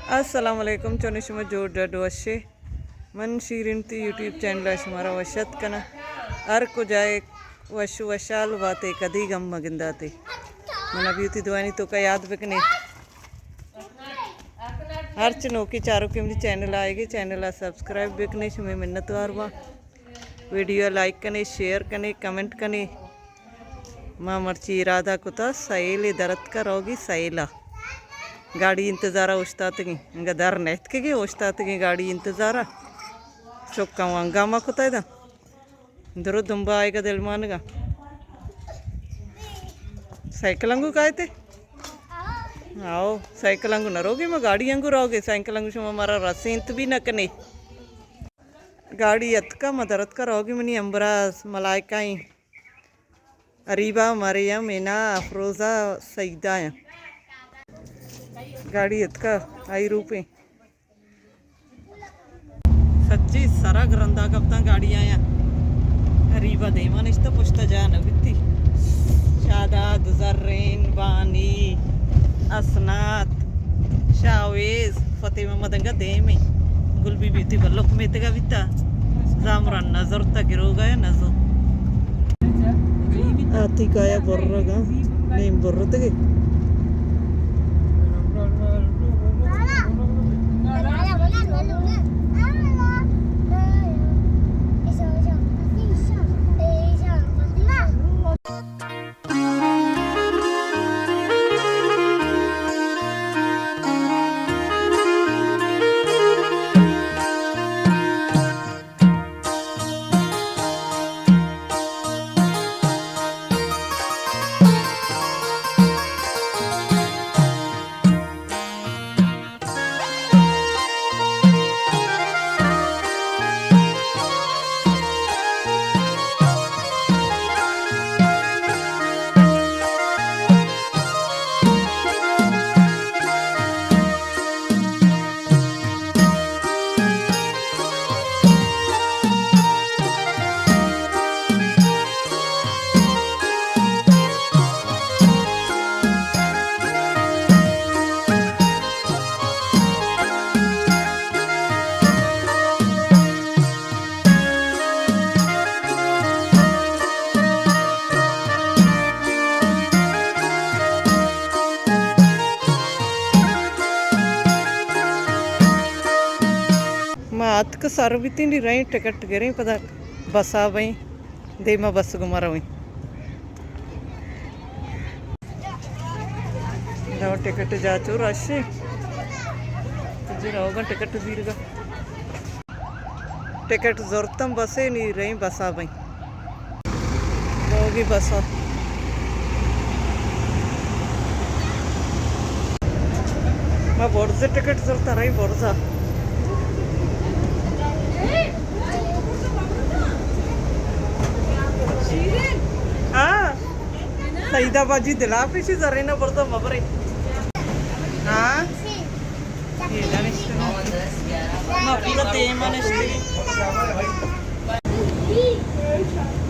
Assalamualaikum choni shuma joda doashe man shirin ti YouTube channel ashmara washat kana ar ko jaye washu washal wate kadi gam magindate mana beauty dwani to का याद बकने हर चनो की चारों के मुझे channel आएगी channel subscribe बकने शुमे मिन्नत वारवा video like कने share कने कमेंट कने माँ मर्ची इरादा कुता सैल दरत का रोगी सैला गाड़ी इंतज़ारा उस्तातगी इंगा दर नेत्के उस्तातगी गाड़ी इंतज़ारा चौका हंगामा कुता इदा दरो दुम्बा आएगा दिलमानगा साइकिल अंगू काहे थे आओ साइकिल अंगू न रोगे मैं गाड़ी अंगू रहोगे साइकिल अंगू शुमा हमारा रसींत भी न कने गाड़ी अतका मदरत का रहोगी मनी अम्बरास मलाइकाई अरीबा मरियम इना अफरोज़ा सईदा है गाड़ी अतका आई रूपे सच्ची सारा ग्रंदा कब गाड़ियाँ आया अरीबा देवान इस तो पुछता जा न बित्ती शादाद जर्रेन बानी असनात शावेज फतेह मोहम्मद अंगा दे में गुलबी बीती बल्लोक में तेगा बिता जामरान नजर तक गिरोगा या नजो आती काया बर्रगा नेम बर्र तगे मात का सारो भी तीन रही टिकट गिरे पता बस आ वही दे मैं बस घुमा रहा हूँ टिकट जा चो रश तुझे रहोगा टिकट दीरगा टिकट जरूरतम बसे नहीं रही बस आ वही होगी बस मैं बोर्ड से टिकट जरूरत रही बोर्ड सा सईदा बाजी दिला पेशी जरे ना बरतो मबरे हाँ ये दानिश्ते ना पूरा तेमा निश्ते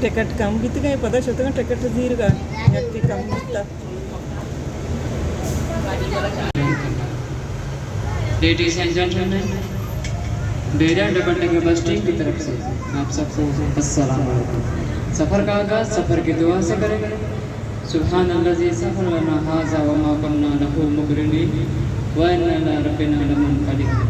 टिकट कम भी तो कहीं पता चलता है टिकट दीर का व्यक्ति कम मिलता लेडीज एंड जेंटलमैन बेरिया डबल के बस टीम की तरफ से आप सबको अस्सलाम वालेकुम सफ़र का आगाज़ सफ़र की दुआ से करें सुभान अल्लाज़ी सफ़रना हाज़ा व मा कुन्ना लहू मुक़रिनीन व इन्ना इला रब्बिना लमुनक़लिबून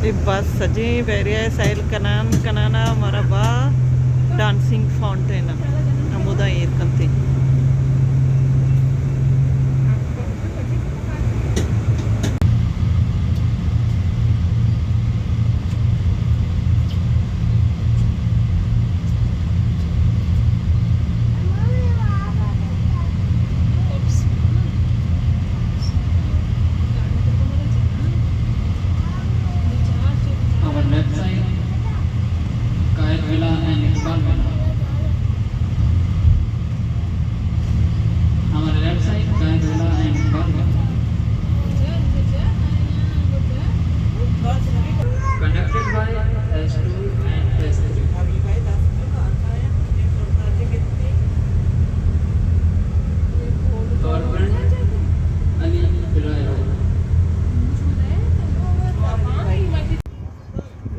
ये बस सजी बेरिया साइल कनान कनाना मरबा डांसिंग फाउंटेन अमुदा एयर कंते Our website Kayak Villa and Iqbal Villa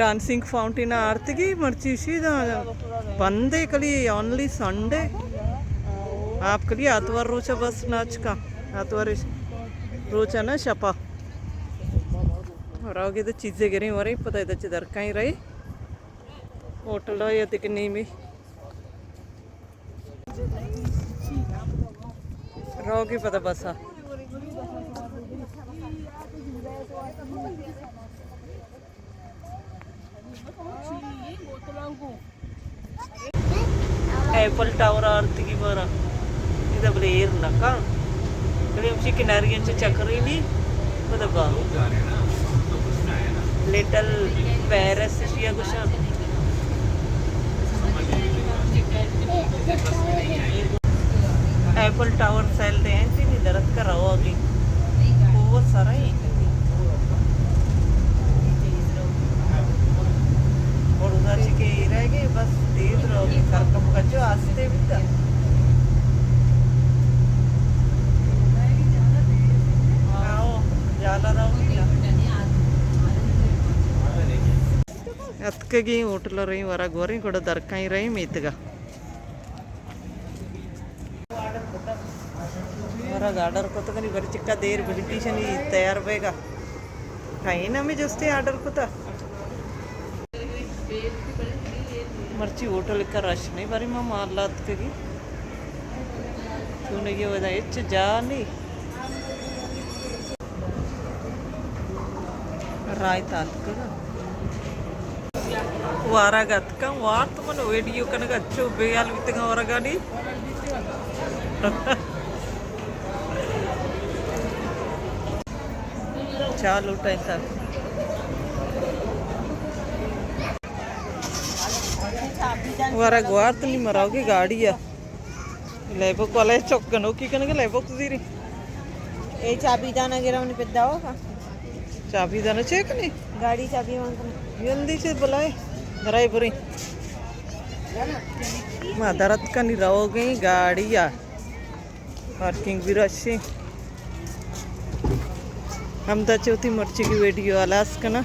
dancing fountain आरती मर्ची बंदे कली ओनली संडे आप कली आतवार रोचा बस नाच का आतवार रोचा ना शपा और आगे तो चीज़ें गिरी हो रही पता इधर दर कहीं रही होटल या दिख नहीं में रहोगी पता बस एप्पल टावर आरती की बारा इधर ब्लेर नका करीब सी किनारियां चक्री ली पता बा लिटल पेरिस या कुछ एप्पल टावर सेल दे नहीं दरद का रहो अभी बहुत सारा ही और उधर से के रहेगी बस देर रहोगी कर कब का जो आस्ते भी था आओ जाला रहोगी अतकगी होटल रही वरा गोरी कोड़ा दरकाई रही मीतगा वरा आर्डर को तो कनी बड़ी चिक्का देर ब्रिटिशन ही तैयार बेगा कहीं ना मैं जोस्ते आर्डर को था मर्ची होटल का रश नहीं बारी मां मारला अतकगी तूने ये वजह इच जा नहीं रायता अतकगा वारागतका वार्त मन वीडियो कनक अच्छो बेयाल वितगा वरगानी चालू टाइम तक वारा ग्वार तो नहीं मराओगे गाड़ी है लेबो वाले चौकनो की कनक लेबो कुदीरी ఏ చాబీ దానా గిరవని పెద్దావా चाबी दाना चेक नहीं गाड़ी चाबी मांगने जल्दी से बुलाए ड्राइवरी मदरत का नहीं रहोगे गाड़ी या पार्किंग भी रशी हम तो चौथी मर्ची की वीडियो आलास करना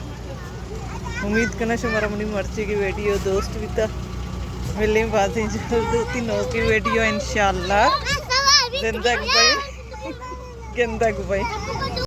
उम्मीद करना हमारा मनी मर्ची की वीडियो दोस्त भी था मिले बातें जल्दी नो की वीडियो इंशाल्लाह जिंदगी भाई